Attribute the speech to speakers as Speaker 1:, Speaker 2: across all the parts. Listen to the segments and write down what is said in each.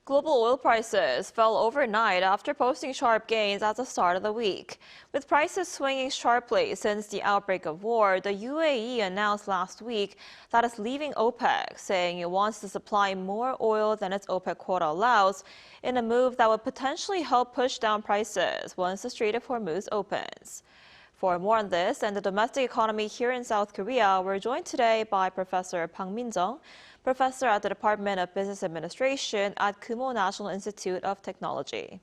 Speaker 1: Global oil prices fell overnight after posting sharp gains at the start of the week. With prices swinging sharply since the outbreak of war, the UAE announced last week that it's leaving OPEC, saying it wants to supply more oil than its OPEC quota allows, in a move that would potentially help push down prices once the Strait of Hormuz opens. For more on this and the domestic economy here in South Korea, we're joined today by Professor Park Min-jung, professor at the Department of Business Administration at Kumoh National Institute of Technology.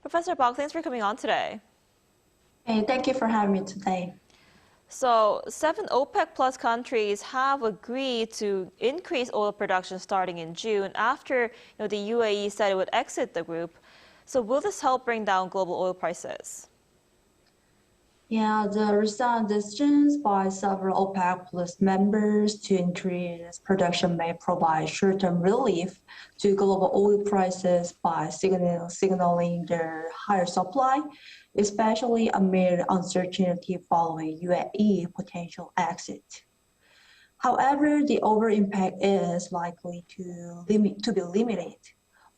Speaker 1: Professor Park, thanks for coming on today.
Speaker 2: Hey, thank you for having me today.
Speaker 1: So, 7 OPEC plus countries have agreed to increase oil production starting in June after the UAE said it would exit the group. So will this help bring down global oil prices?
Speaker 2: Yeah, the recent decisions by several OPEC Plus members to increase production may provide short-term relief to global oil prices by signaling their higher supply, especially amid uncertainty following UAE potential exit. However, the overall impact is likely to be limited.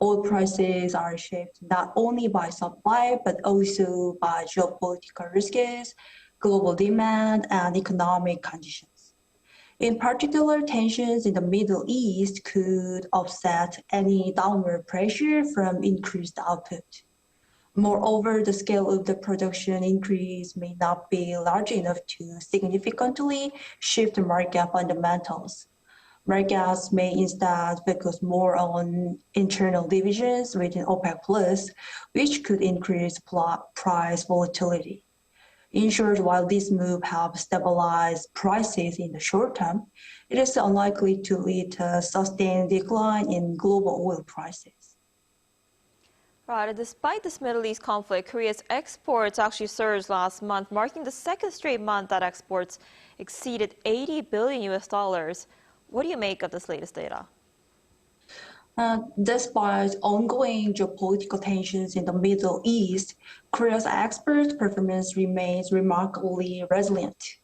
Speaker 2: Oil prices are shaped not only by supply, but also by geopolitical risks, global demand, and economic conditions. In particular, tensions in the Middle East could offset any downward pressure from increased output. Moreover, the scale of the production increase may not be large enough to significantly shift market fundamentals. Markets may instead focus more on internal divisions within OPEC Plus, which could increase price volatility. In short, while this move helps stabilize prices in the short term, it is unlikely to lead to a sustained decline in global oil prices.
Speaker 1: Right, and despite this Middle East conflict, Korea's exports actually surged last month, marking the second straight month that exports exceeded $80 billion. What do you make of this latest data?
Speaker 2: Despite ongoing geopolitical tensions in the Middle East, Korea's export performance remains remarkably resilient.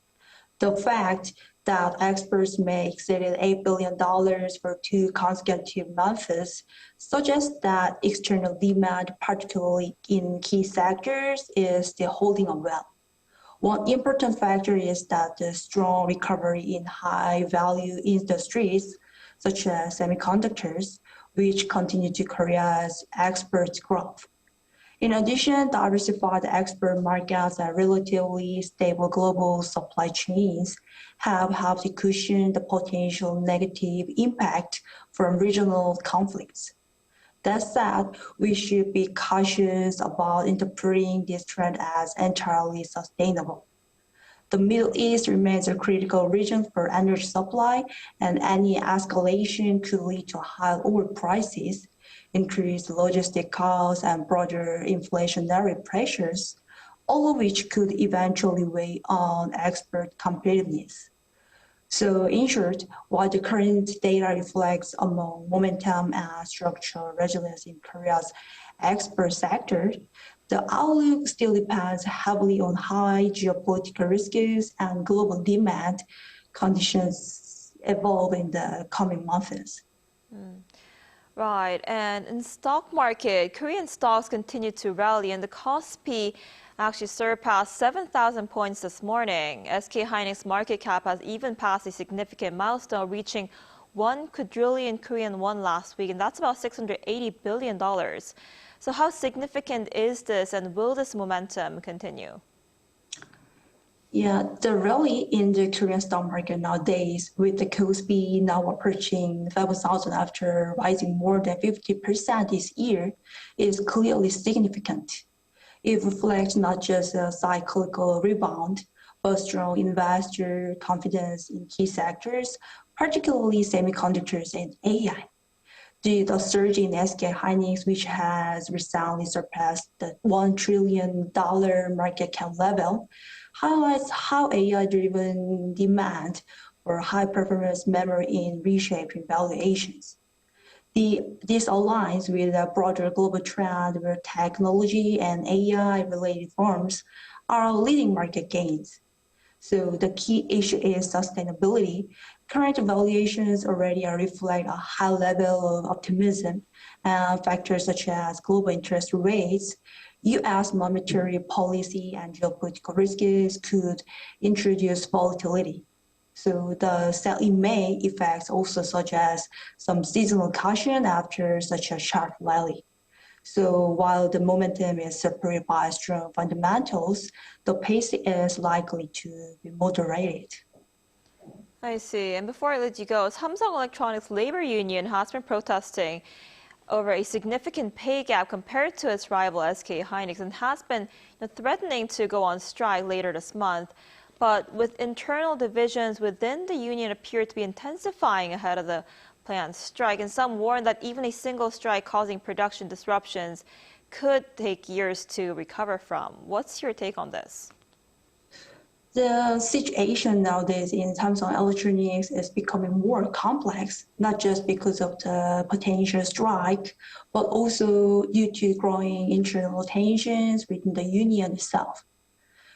Speaker 2: The fact that exports may exceed $8 billion for 2 consecutive months suggests that external demand, particularly in key sectors, is still holding up well. One important factor is that the strong recovery in high-value industries, such as semiconductors, which continue to Korea's export growth. In addition, diversified export markets and relatively stable global supply chains have helped cushion the potential negative impact from regional conflicts. That said, we should be cautious about interpreting this trend as entirely sustainable. The Middle East remains a critical region for energy supply, and any escalation could lead to high oil prices, increased logistic costs, and broader inflationary pressures, all of which could eventually weigh on export competitiveness. So in short, while the current data reflects among momentum and structural resilience in Korea's export sector, the outlook still depends heavily on high geopolitical risks and global demand conditions evolve in the coming months.
Speaker 1: Right, and in stock market, Korean stocks continue to rally, and the Kospi actually surpassed 7,000 points this morning. SK Hynix market cap has even passed a significant milestone, reaching 1 quadrillion Korean won last week, and that's about $680 billion. So how significant is this, and will this momentum continue?
Speaker 2: Yeah, the rally in the Korean stock market nowadays, with the Kospi now approaching 5,000 after rising more than 50% this year, is clearly significant. It reflects not just a cyclical rebound, but strong investor confidence in key sectors, particularly semiconductors and AI. The surge in SK Hynix, which has recently surpassed the $1 trillion market cap level, highlights how AI-driven demand for high-performance memory in reshaping valuations. This aligns with a broader global trend where technology and AI-related firms are leading market gains. So the key issue is sustainability, Current valuations already reflect a high level of optimism, and factors such as global interest rates, U.S. monetary policy, and geopolitical risks could introduce volatility. So the sell-in May effects also suggest some seasonal caution after such a sharp rally. So while the momentum is supported by strong fundamentals, the pace is likely to be moderated.
Speaker 1: I see. And before I let you go, Samsung Electronics labor union has been protesting over a significant pay gap compared to its rival SK Hynix and has been threatening to go on strike later this month. But with internal divisions within the union appear to be intensifying ahead of the planned strike, and some warn that even a single strike causing production disruptions could take years to recover from. What's your take on this?
Speaker 2: The situation nowadays in Samsung Electronics is becoming more complex, not just because of the potential strike, but also due to growing internal tensions within the union itself.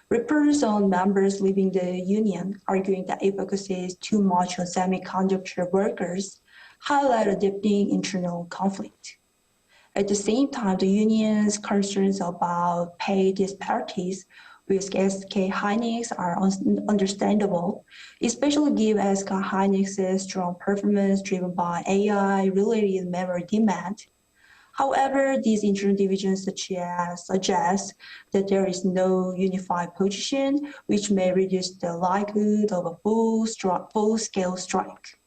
Speaker 2: Reports on members leaving the union, arguing that it focuses too much on semiconductor workers, highlight a deepening internal conflict. At the same time, the union's concerns about pay disparities with SK Hynix are understandable, especially given SK Hynix's strong performance driven by AI-related memory demand. However, these internal divisions suggest that there is no unified position, which may reduce the likelihood of a full-scale strike.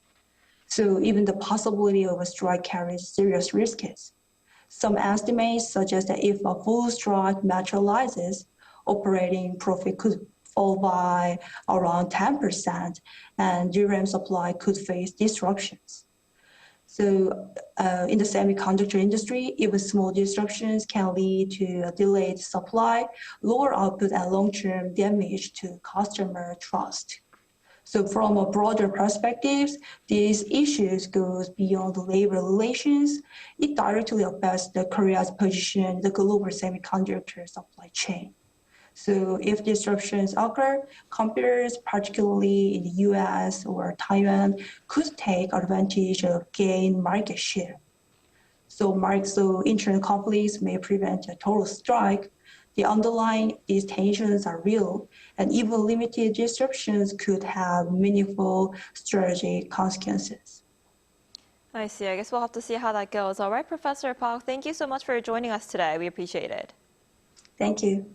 Speaker 2: So even the possibility of a strike carries serious risks. Some estimates suggest that if a full strike materializes, operating profit could fall by around 10%, and DRAM supply could face disruptions. So in the semiconductor industry, even small disruptions can lead to a delayed supply, lower output, and long-term damage to customer trust. So from a broader perspective, these issues goes beyond labor relations. It directly affects the Korea's position in the global semiconductor supply chain. So if disruptions occur, competitors, particularly in the US or Taiwan, could take advantage of gain market share. So internal conflicts may prevent a total strike. The underlying these tensions are real, and even limited disruptions could have meaningful strategic consequences.
Speaker 1: I see. I guess we'll have to see how that goes. All right, Professor Park, thank you so much for joining us today. We appreciate it.
Speaker 2: Thank you.